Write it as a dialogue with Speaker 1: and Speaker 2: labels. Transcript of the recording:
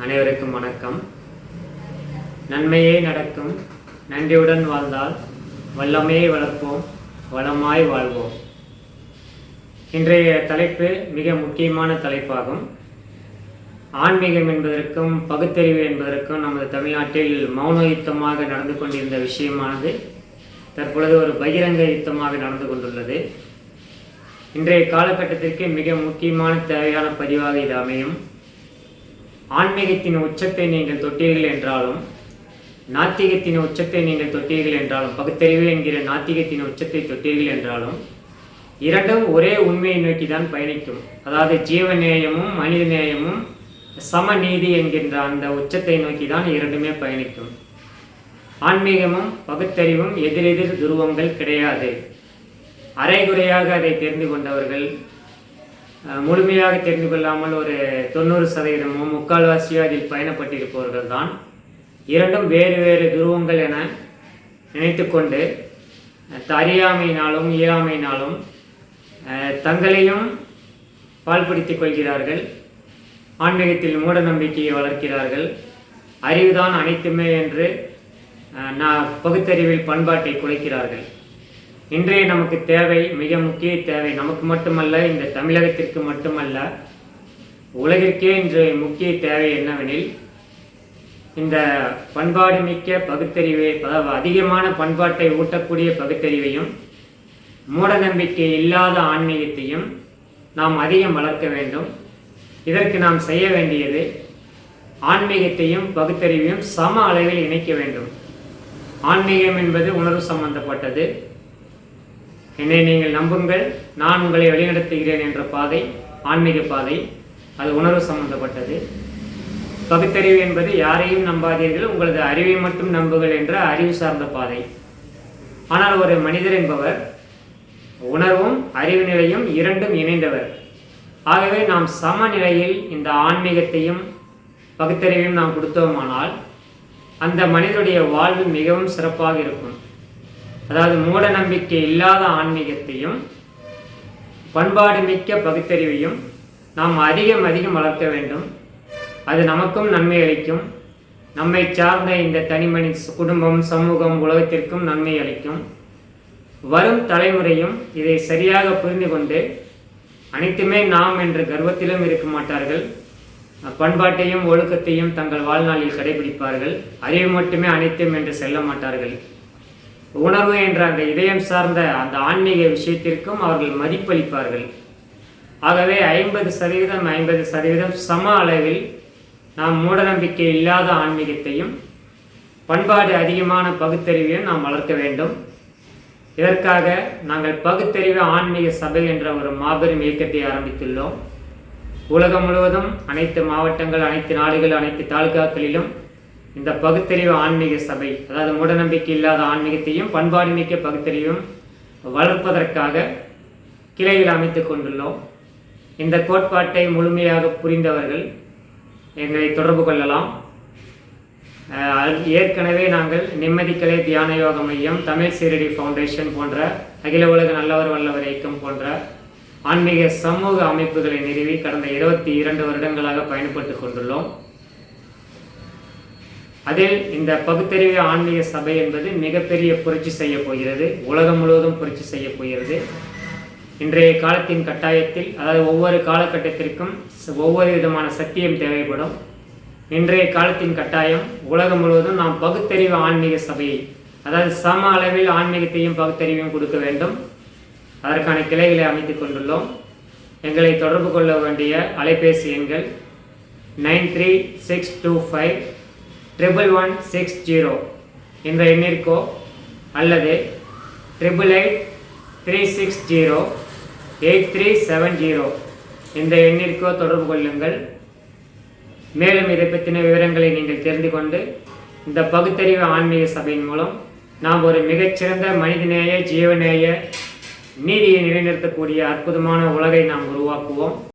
Speaker 1: அனைவருக்கும் வணக்கம். நன்மையே நடக்கும், நன்றியுடன் வாழ்ந்தால் வல்லமையை வளர்ப்போம், வளமாய் வாழ்வோம். இன்றைய தலைப்பு மிக முக்கியமான தலைப்பாகும். ஆன்மீகம் என்பதற்கும் பகுத்தறிவு என்பதற்கும் நமது தமிழ்நாட்டில் மௌன யுத்தமாக நடந்து கொண்டிருந்த விஷயமானது தற்பொழுது ஒரு பகிரங்க யுத்தமாக நடந்து கொண்டுள்ளது. இன்றைய காலகட்டத்திற்கு மிக முக்கியமான தேவையான பதிவாக இது அமையும். ஆன்மீகத்தின் உச்சத்தை நீங்கள் தொட்டீர்கள் என்றாலும், நாத்திகத்தின் உச்சத்தை நீங்கள் தொட்டீர்கள் என்றாலும், பகுத்தறிவு என்கிற நாத்திகத்தின் உச்சத்தை தொட்டீர்கள் என்றாலும், இரண்டும் ஒரே உண்மையை நோக்கி தான் பயணிக்கும். அதாவது ஜீவநேயமும் மனித நேயமும் சமநீதி என்கின்ற அந்த உச்சத்தை நோக்கி தான் இரண்டுமே பயணிக்கும். ஆன்மீகமும் பகுத்தறிவும் எதிரெதிர் துருவங்கள் கிடையாது. அரைகுறையாக அதை தெரிந்து கொண்டவர்கள், முழுமையாக தெரிந்து கொள்ளாமல் ஒரு 90% முக்கால்வாசியோ அதில் பயணப்பட்டிருப்பவர்கள் தான் இரண்டும் வேறு வேறு துருவங்கள் என நினைத்து கொண்டு அறியாமையினாலும் இயலாமையினாலும் தங்களையும் பால்படுத்திக் கொள்கிறார்கள். ஆன்மீகத்தில் மூட நம்பிக்கையை வளர்க்கிறார்கள். அறிவுதான் அனைத்துமே என்று பகுத்தறிவில் பண்பாட்டை குலைக்கிறார்கள். இன்றைய நமக்கு தேவை, மிக முக்கிய தேவை, நமக்கு மட்டுமல்ல, இந்த தமிழகத்திற்கு மட்டுமல்ல, உலகிற்கே இன்று முக்கிய தேவை என்னவெனில், இந்த பண்பாடு மிக்க பகுத்தறிவை, அதாவது அதிகமான பண்பாட்டை ஊட்டக்கூடிய பகுத்தறிவையும் மூட நம்பிக்கை இல்லாத ஆன்மீகத்தையும் நாம் அதிகம் வளர்க்க வேண்டும். இதற்கு நாம் செய்ய வேண்டியது ஆன்மீகத்தையும் பகுத்தறிவையும் சம அளவில் இணைக்க வேண்டும். ஆன்மீகம் என்பது உணர்வு சம்பந்தப்பட்டது. என்னை நீங்கள் நம்புங்கள், நான் உங்களை வழிநடத்துகிறேன் என்ற பாதை ஆன்மீக பாதை, அது உணர்வு சம்பந்தப்பட்டது. பகுத்தறிவு என்பது யாரையும் நம்பாதீர்கள், உங்களது அறிவை மட்டும் நம்புங்கள் என்ற அறிவு சார்ந்த பாதை. ஆனால் ஒரு மனிதர் என்பவர் உணர்வும் அறிவு நிலையும் இரண்டும் இணைந்தவர். ஆகவே நாம் சமநிலையில் இந்த ஆன்மீகத்தையும் பகுத்தறிவையும் நாம் கொடுத்தோமானால் அந்த மனிதனுடைய வாழ்வு மிகவும் சிறப்பாக இருக்கும். அதாவது மூட நம்பிக்கை இல்லாத ஆன்மீகத்தையும் பண்பாடு மிக்க பகுத்தறிவையும் நாம் அதிகம் வளர்க்க வேண்டும். அது நமக்கும் நன்மை அளிக்கும். நம்மை சார்ந்த இந்த தனிமனி குடும்பம், சமூகம், உலகத்திற்கும் நன்மை அளிக்கும். வரும் தலைமுறையும் இதை சரியாக புரிந்து கொண்டு அனைத்துமே நாம் என்ற கர்வத்திலும் இருக்க மாட்டார்கள். பண்பாட்டையும் ஒழுக்கத்தையும் தங்கள் வாழ்நாளில் கடைபிடிப்பார்கள். அறிவு மட்டுமே அனைத்தும் என்று செல்ல மாட்டார்கள். உணர்வு என்ற அந்த இதயம் சார்ந்த அந்த ஆன்மீக விஷயத்திற்கும் அவர்கள் மதிப்பளிப்பார்கள். ஆகவே 50% சம அளவில் நாம் மூடநம்பிக்கை இல்லாத ஆன்மீகத்தையும் பண்பாடு அதிகமான பகுத்தறிவையும் நாம் வளர்க்க வேண்டும். இதற்காக நாங்கள் பகுத்தறிவு ஆன்மீக சபை என்ற ஒரு மாபெரும் இயக்கத்தை ஆரம்பித்துள்ளோம். உலகம் முழுவதும் அனைத்து மாவட்டங்கள், அனைத்து நாடுகள், அனைத்து தாலுகாக்களிலும் இந்த பகுத்தறிவு ஆன்மீக சபை, அதாவது மூடநம்பிக்கை இல்லாத ஆன்மீகத்தையும் பண்பாடு மிக்க பகுத்தறிவும் வளர்ப்பதற்காக கிளையில் அமைத்துக் கொண்டுள்ளோம். இந்த கோட்பாட்டை முழுமையாக புரிந்தவர்கள் எங்களை தொடர்பு கொள்ளலாம். ஏற்கனவே நாங்கள் நிம்மதிக்கலை தியான யோக மையம், தமிழ் சீரடி ஃபவுண்டேஷன் போன்ற அகில உலக நல்லவர் வல்லவர் இயக்கம் போன்ற ஆன்மீக சமூக அமைப்புகளை நிறுவி கடந்த 22 வருடங்களாக பயணப்பட்டு கொண்டுள்ளோம். அதில் இந்த பகுத்தறிவு ஆன்மீக சபை என்பது மிகப்பெரிய புரட்சி செய்ய போகிறது. உலகம் முழுவதும் புரட்சி செய்ய போகிறது. இன்றைய காலத்தின் கட்டாயத்தில், அதாவது ஒவ்வொரு காலகட்டத்திற்கும் ஒவ்வொரு விதமான சத்தியம் தேவைப்படும். இன்றைய காலத்தின் கட்டாயம் உலகம் முழுவதும் நாம் பகுத்தறிவு ஆன்மீக சபையை, அதாவது சம அளவில் ஆன்மீகத்தையும் பகுத்தறிவையும் கொடுக்க வேண்டும். அதற்கான கிளைகளை அமைத்துக் கொண்டுள்ளோம். எங்களை தொடர்பு கொள்ள வேண்டிய அலைபேசி எண்கள் 9362511660 என்ற எண்ணிற்கோ அல்லது 8836083370 இந்த எண்ணிற்கோ தொடர்பு கொள்ளுங்கள். மேலும் இதை பற்றின விவரங்களை நீங்கள் தெரிந்து கொண்டு இந்த பகுத்தறிவு ஆன்மீக சபையின் மூலம் நாம் ஒரு மிகச்சிறந்த மனிதநேய, ஜீவநேய, நீதியை நிலைநிறுத்தக்கூடிய அற்புதமான உலகை நாம் உருவாக்குவோம்.